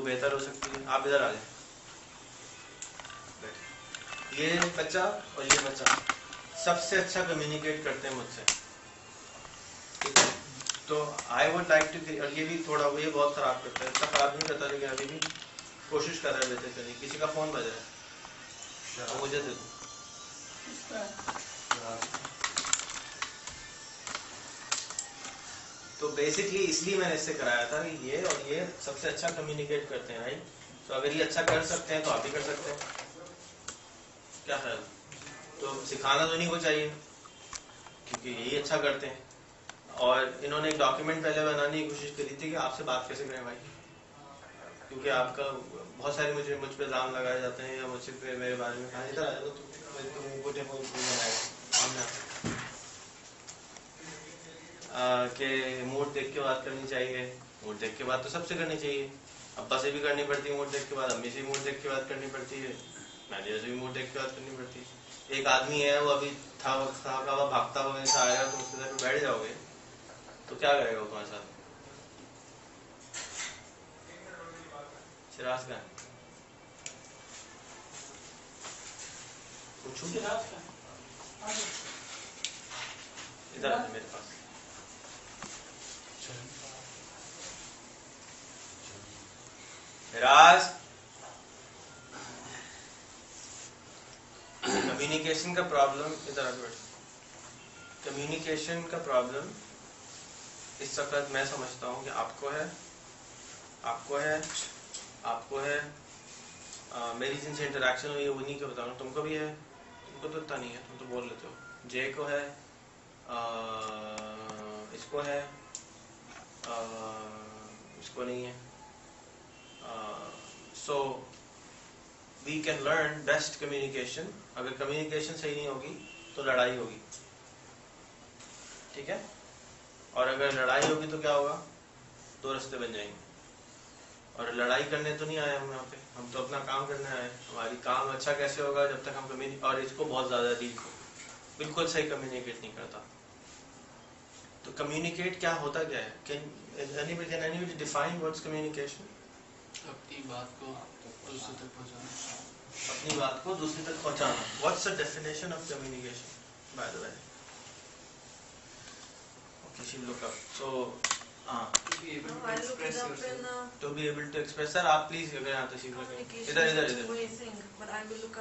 بہتر ہو سکتی ہے. آپ ادھر آ جائیں. یہ بچہ اور یہ بچہ سب سے اچھا کمیونیکیٹ کرتے ہیں مجھ سے. ٹھیک ہے, تو آئی ووڈ لائک ٹو, اور یہ بھی تھوڑا یہ بہت خراب کرتا ہے, اتنا خراب نہیں کرتا لیکن ابھی بھی کوشش کر رہا ہے بہتر کرنے. کسی کا فون بج رہا ہے, مجھے دے دو. تو بیسکلی اس لیے میں نے اس سے کرایا تھا کہ یہ اور یہ سب سے اچھا کمیونیکیٹ کرتے ہیں. رائٹ, تو اگر یہ اچھا کر سکتے ہیں تو آپ بھی کر سکتے ہیں. کیا خیال؟ تو سکھانا تو نہیں کو چاہیے کیونکہ یہی اچھا کرتے ہیں. اور انہوں نے ایک ڈاکیومنٹ پہلے بنانے کی کوشش کری تھی کہ آپ سے بات کیسے کریں بھائی, کیونکہ آپ کا بہت سارے مجھ پہ الزام لگائے جاتے ہیں یا مجھ سے میرے بارے میں کہا ادھر آ جاؤ کہ موڈ دیکھ کے بات کرنی چاہیے. موڈ دیکھ کے بات تو سب سے کرنی چاہیے. ابا سے بھی کرنی پڑتی ہے موڈ دیکھ کے بات, امی سے بھی موڈ دیکھ کے بات کرنی پڑتی ہے, مینیجر سے بھی موڈ دیکھ کے بات کرنی پڑتی ہے. ایک آدمی ہے وہ ابھی تھا بھاگتا ہوا وہیں سے آئے گا تو اس کے ساتھ بیٹھ جاؤ گے تو کیا کرے گا وہ تمہارے ساتھ؟ شراز کا ادھر آ میرے پاس. شراز, کمیونیکیشن کا پرابلم, ادھر آ بیٹھ. کمیونیکیشن کا پرابلم اس وقت میں سمجھتا ہوں کہ آپ کو ہے, آپ کو ہے, آپ کو ہے, میری جن سے انٹریکشن ہوئی ہے انہیں کو بتاؤں, تم کو بھی ہے. تم کو تو اتنا نہیں ہے, تم تو بول لیتے ہو. جے کو ہے, اس کو ہے, اس کو نہیں ہے. So we can learn best communication. اگر کمیونیکیشن صحیح نہیں ہوگی تو لڑائی ہوگی. ٹھیک ہے, اور اگر لڑائی ہوگی تو کیا ہوگا؟ دو رستے بن جائیں گے. اور لڑائی کرنے تو نہیں آئے ہم یہاں پہ, ہم تو اپنا کام کرنے آئے. ہماری کام اچھا کیسے ہوگا جب تک ہم اور اس کو بہت زیادہ بالکل صحیح کمیونیکیٹ نہیں کرتا. تو کمیونیکیٹ کیا ہوتا کیا ہے؟ Can anybody define what's communication? اپنی بات کو دوسرے تک پہنچانا. اپنی بات کو دوسرے تک پہنچانا. What's the definition of communication, by the way? Okay, she'll look up. So, to be able to express yourself. To be able to express. Sir, آپ please اگر یہاں تشریف رکھیں. ادھر.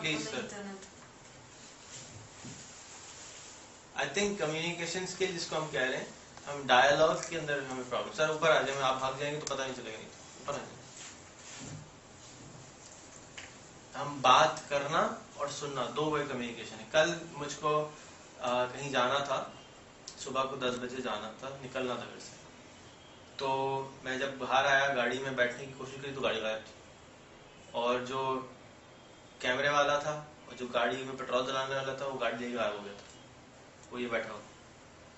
Please, sir. I think communication skill جس کو ہم کہہ رہے ہیں, ہم ڈائلاگ کے اندر ہمیں پرابلم. سر اوپر آ جائیں, آپ بھاگ جائیں گے تو پتہ نہیں چلے گا. نہیں تو اوپر آ جائیں. ہم بات کرنا اور سننا دو وے کمیونیکیشن ہے. کل مجھ کو کہیں جانا تھا, صبح کو 10 بجے جانا تھا, نکلنا تھا گھر سے. تو میں جب باہر آیا گاڑی میں بیٹھنے کی کوشش کی تو گاڑی غائب تھی. اور جو کیمرے والا تھا اور جو گاڑی میں پیٹرول ڈلانے والا تھا وہ گاڑی لے کے غائب ہو گیا تھا. وہ یہ بیٹھا ہوا.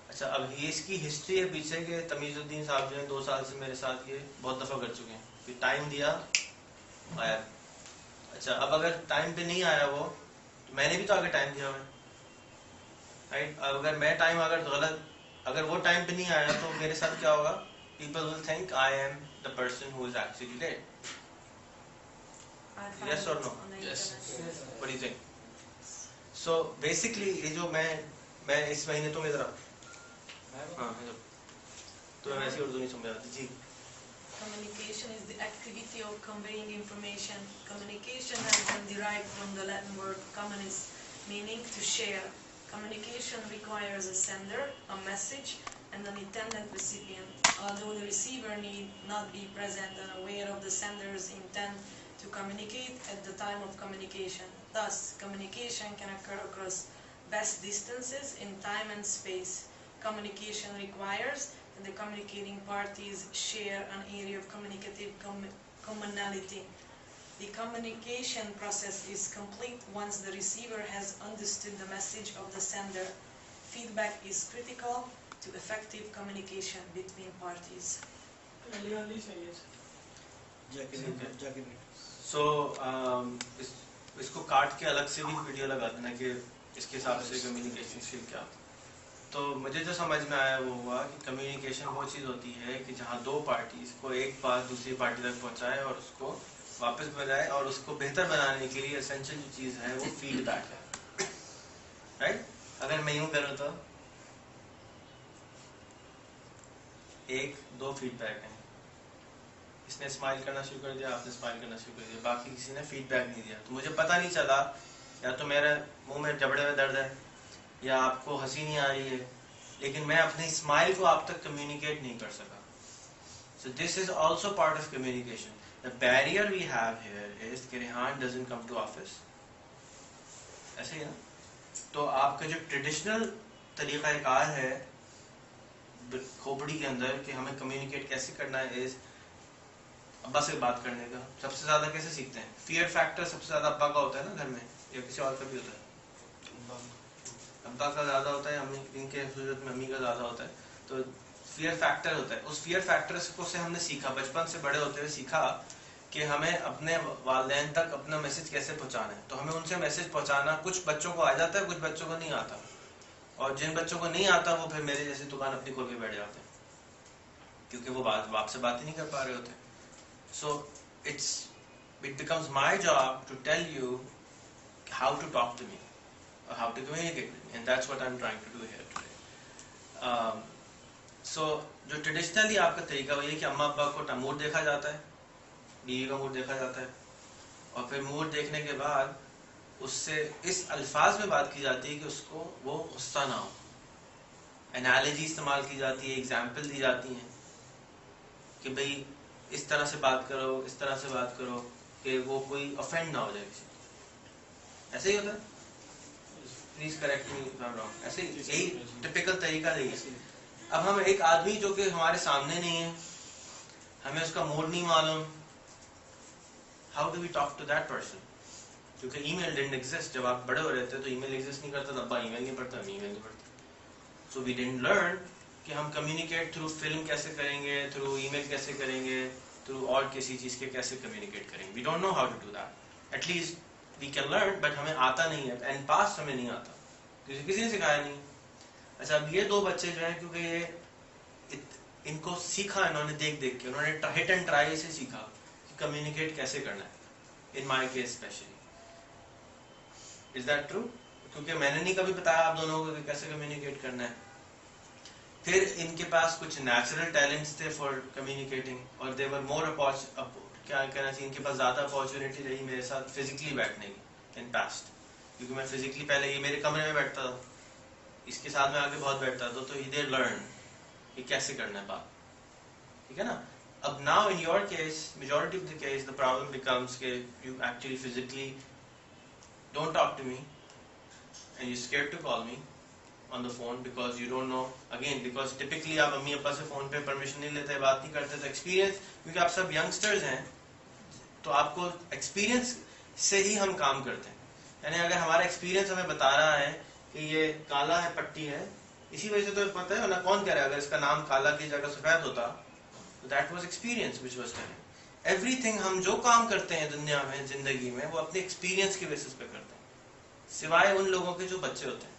اچھا, اب یہ اس کی ہسٹری ہے پیچھے کہ تمیز الدین صاحب جو ہیں 2 سال سے میرے ساتھ یہ بہت دفعہ کر چکے ہیں کہ ٹائم دیا آیا. اچھا, اب اگر ٹائم پہ نہیں آیا وہ, تو میں نے بھی تو آگے ٹائم دیا ہوا ہے. رائٹ, اگر میں ٹائم اگر غلط, اگر وہ ٹائم پہ نہیں آیا تو میرے ساتھ کیا ہوگا؟ People will think I am the person who is actually late. Yes or no? Yes. What do you think? So basically یہ جو میں اس مہینے تم ادھر ہاں تو میں ویسے اردو نہیں سمجھ آتی. جی. Communication is the activity of conveying information. Communication has been derived from the Latin word communis, meaning to share. Communication requires a sender, a message, and an intended recipient. Although the receiver need not be present and aware of the sender's intent to communicate at the time of communication. Thus, communication can occur across vast distances in time and space. Communication requires that the communicating parties share an area of communicative commonality. The communication process is complete once the receiver has understood the message of the sender. Feedback is critical to effective communication between parties. سو اس کو کاٹ کے الگ سے بھی video لگا دینا کہ اس کے حساب سے کمیونیکیشن اسکل کیا. تو تو مجھے جو سمجھ میں آیا وہ ہوا کہ کمیونیکیشن وہ چیز ہوتی ہے کہ جہاں دو پارٹیز کو ایک بات دوسری پارٹی تک پہنچائے اور اس کو واپس بجائے اور اس کو بہتر بنانے کے لیے اسینشیل جو چیز ہے وہ فیڈ بیک ہے. رائٹ؟ اگر میں یوں کروں تو ایک دو فیڈ بیک ہیں. اس نے اسمائل کرنا شروع کر دیا, آپ نے اسمائل کرنا شروع کر دیا, باقی کسی نے فیڈ بیک نہیں دیا. تو مجھے پتہ نہیں چلا یا تو میرے منہ میں جبڑے میں درد ہے یا آپ کو ہنسی نہیں آ رہی ہے, لیکن میں اپنی اسمائل کو آپ تک کمیونیکیٹ نہیں کر سکا. So this is also part of communication. The barrier we have here is کہ Rehan doesn't come to office. ایسے ہی نا. تو آپ کا جو ٹریڈیشنل طریقہ کار ہے کھوپڑی کے اندر کہ ہمیں کمیونیکیٹ کیسے کرنا ہے is ابا سے بات کرنے کا. سب سے زیادہ کیسے سیکھتے ہیں؟ فیئر فیکٹر سب سے زیادہ ابا کا ہوتا ہے نا گھر میں, یا کسی اور کا بھی ہوتا ہے؟ ابا کا زیادہ ہوتا ہے, امی ان کے صورت میں امی کا زیادہ ہوتا ہے. تو فیئر فیکٹر ہوتا ہے. اس فیئر فیکٹر کو سے ہم نے سیکھا, بچپن سے بڑے ہوتے ہوئے سیکھا کہ ہمیں اپنے والدین تک اپنا میسج کیسے پہنچانا ہے. تو ہمیں ان سے میسج پہنچانا کچھ بچوں کو آ جاتا ہے, کچھ بچوں کو نہیں آتا, اور جن بچوں کو نہیں آتا وہ پھر میرے جیسی دکان اپنی کھول کے بیٹھ جاتے ہیں کیونکہ وہ باپ سے بات ہی نہیں کر پا رہے ہوتے. So it becomes my job to tell you how to talk to me or how to communicate with me, and that's what I'm trying to do here today. So جو ٹریڈیشنلی آپ کا طریقہ وہ یہ کہ اماں ابا کو موڈ دیکھا جاتا ہے, بیوی کا موڈ دیکھا جاتا ہے, اور پھر موڈ دیکھنے کے بعد اس سے اس الفاظ میں بات کی جاتی ہے کہ اس کو وہ غصہ نہ ہو. انالوجی استعمال کی جاتی ہے, ایگزامپل دی جاتی ہیں کہ بھئی اس طرح سے بات کرو, اس طرح سے بات کرو کہ وہ کوئی افینڈ نہ ہو جائے کسی. ایسے ہی ہوتا ہے؟ Please correct me if I am wrong. ایسے ہی, یہی ٹپیکل طریقہ نہیں ہے. اب ہم ایک آدمی جو کہ ہمارے سامنے نہیں ہے, ہمیں اس کا موڈ نہیں معلوم, how do we talk to that person? کیونکہ ای میل ڈنٹ ایگزسٹ. جب آپ بڑے ہو رہے تھے تو ای میل ایگزسٹ نہیں کرتا, ابا ای میل نہیں پڑھتا, ہم ای میل نہیں پڑھتے. سو وی ڈنٹ لرن کہ ہم کمیونیکیٹ تھرو فلم کیسے کریں گے, تھرو ای میل کیسے کریں گے, تھرو اور کسی چیز کے کیسے کمیونیکیٹ کریں گے. We don't know how to do that. At least we can learn, but ہمیں آتا نہیں ہے. اینڈ پاسٹ ہمیں نہیں آتا, کسی نے سکھایا نہیں. اچھا, اب یہ دو بچے جو ہیں, کیونکہ یہ ان کو سیکھا انہوں نے دیکھ دیکھ کے, انہوں نے ہٹ اینڈ ٹرائی سے سیکھا کہ کمیونیکیٹ کیسے کرنا ہے. In my case specially. Is that true? کیونکہ میں نے نہیں کبھی بتایا آپ دونوں کو کہ کیسے کمیونیکیٹ کرنا ہے. پھر ان کے پاس کچھ نیچرل ٹیلنٹس تھے فار کمیونیکیٹنگ, اور دے ور مور کیا کہنا چاہیے, ان کے پاس زیادہ اپارچونیٹی رہی میرے ساتھ فزیکلی بیٹھنے کی ان پاسٹ. کیونکہ میں فزیکلی پہلے یہ میرے کمرے میں بیٹھتا تھا, اس کے ساتھ میں آگے بہت بیٹھتا تھا, تو دے لرن کہ کیسے کرنا ہے بات. ٹھیک ہے نا. اب now in your case, majority of the case, the problem becomes کہ you actually physically don't talk to me and you scared to call me on the phone because you don't know, again because typically آپ امی ابا سے phone پہ permission نہیں لیتے, بات نہیں کرتے. تو ایکسپیرینس, کیونکہ آپ سب ینگسٹرز ہیں تو آپ کو ایکسپیرینس سے ہی ہم کام کرتے ہیں. یعنی اگر ہمارا ایکسپیرینس ہمیں بتا رہا ہے کہ یہ کالا ہے, پٹی ہے, اسی وجہ سے تو پتہ ہے نا, کون کہہ رہا ہے اگر اس کا نام کالا کی جگہ سفید ہوتا تو that was experience which was telling. Every thing ہم جو کام کرتے ہیں دنیا میں, زندگی میں, وہ اپنے ایکسپیرینس کی بیسس پہ کرتے ہیں, سوائے ان لوگوں کے جو بچے ہوتے ہیں.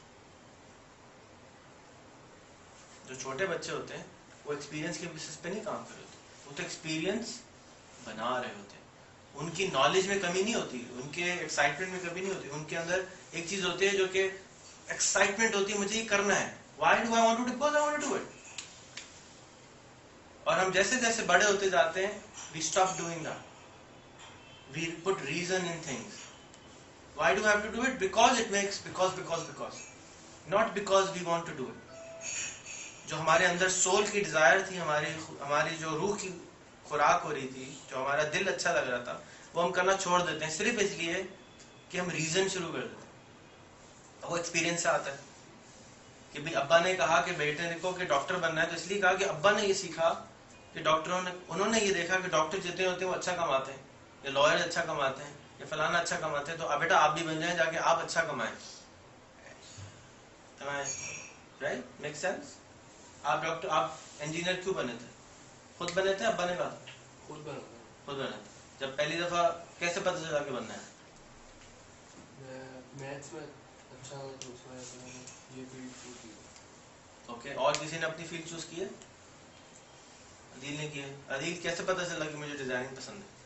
جو چھوٹے بچے ہوتے ہیں وہ ایکسپیرینس کے بیسس پہ نہیں کام کر رہے ہوتے, وہ تو ایکسپیرینس بنا رہے ہوتے ہیں. ان کی نالج میں کمی نہیں ہوتی, ان کے ایکسائٹمنٹ میں کمی نہیں ہوتی. ان کے اندر ایک چیز ہوتی ہے جو کہ ایکسائٹمنٹ ہوتی ہے, مجھے یہ کرنا ہے. Why do I want to do, because I want to do it. اور ہم جیسے جیسے بڑے ہوتے جاتے ہیں, we stop doing that, we put reason in things. Why do have to do it, because it makes, because not because we want to do it. جو ہمارے اندر سول کی ڈیزائر تھی, ہماری جو روح کی خوراک ہو رہی تھی, جو ہمارا دل اچھا لگ رہا تھا, وہ ہم کرنا چھوڑ دیتے ہیں صرف اس لیے کہ ہم ریزن شروع کر دیتے ہیں. وہ ایکسپیرینس سے آتا ہے کہ بھائی ابا نے کہا کہ بیٹے کو کہ ڈاکٹر بننا ہے, تو اس لیے کہا کہ ابا نے یہ سیکھا کہ انہوں نے یہ دیکھا کہ ڈاکٹر جتنے ہوتے ہیں وہ اچھا کماتے ہیں, یا لائر اچھا کماتے ہیں, یا فلانا اچھا کماتے ہیں, تو اب بیٹا آپ بھی بن جائیں, جا کے آپ اچھا کمائیں. Right, make sense. آپ ڈاکٹر, آپ انجینئر کیوں بنے تھے؟ خود بنے تھے, ابا نے کہا خود بنا خود بنے تھے. جب پہلی دفعہ کیسے پتہ چلا کہ بننا ہے؟ میں میتھس میں اچھا ہوں تو اس میں یہ فیلڈ چوز کی. اوکے اور کسی نے اپنی فیلڈ چوز کی ہے؟ عدیل نے کی ہے. عدیل کیسے پتہ چلا کہ مجھے ڈیزائننگ پسند ہے؟